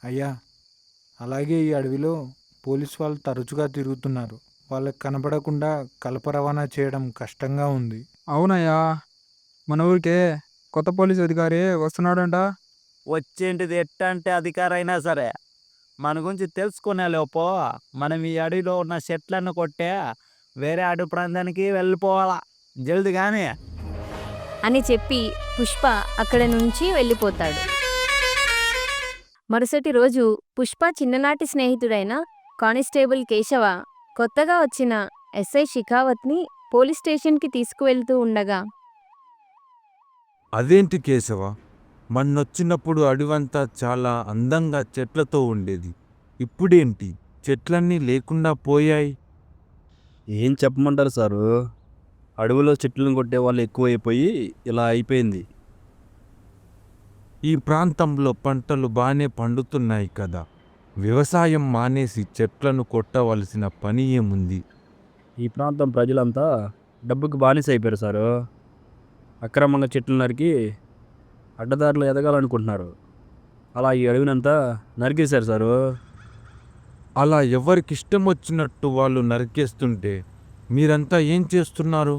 అయ్యా, అలాగే ఈ అడవిలో పోలీస్ వాళ్ళు తరచుగా తిరుగుతున్నారు. వాళ్ళకి కనపడకుండా కలప రవాణా చేయడం కష్టంగా ఉంది. అవునయ్యా, మన ఊరికే కొత్త పోలీస్ అధికారి వస్తున్నాడంట. వచ్చేంటిది ఎట్టంటే అధికారైనా సరే మన గురించి తెలుసుకునే లోపు మనం ఈ అడవిలో ఉన్న చెట్లను కొట్టే వేరే అడవి ప్రాంతానికి వెళ్ళిపోవాలా. జల్ది కానీ. అని చెప్పి పుష్ప అక్కడి నుంచి వెళ్ళిపోతాడు. మరుసటి రోజు పుష్ప చిన్ననాటి స్నేహితుడైన కానిస్టేబుల్ కేశవ కొత్తగా వచ్చిన ఎస్ఐ షికావత్ని పోలీస్ స్టేషన్కి తీసుకువెళ్తూ ఉండగా, అదేంటి కేశవ, మొన్నొచ్చినప్పుడు అడవంతా చాలా అందంగా చెట్లతో ఉండేది. ఇప్పుడేంటి చెట్లన్నీ లేకుండా పోయాయి? ఏం చెప్పమంటారు సారు, అడవిలో చెట్లను కొట్టే వాళ్ళు ఎక్కువైపోయి ఇలా అయిపోయింది. ఈ ప్రాంతంలో పంటలు బాగానే పండుతున్నాయి కదా, వ్యవసాయం మానేసి చెట్లను కొట్టవలసిన పని ఏముంది? ఈ ప్రాంతం ప్రజలంతా డబ్బుకి బానిస అయిపోయారు సారు. అక్రమంగా చెట్లు నరికి అడ్డదారులు ఎదగాలనుకుంటున్నారు. అలా ఈ అడవినంతా నరికేశారు సారు. అలా ఎవరికిష్టం వచ్చినట్టు వాళ్ళు నరికేస్తుంటే మీరంతా ఏం చేస్తున్నారు?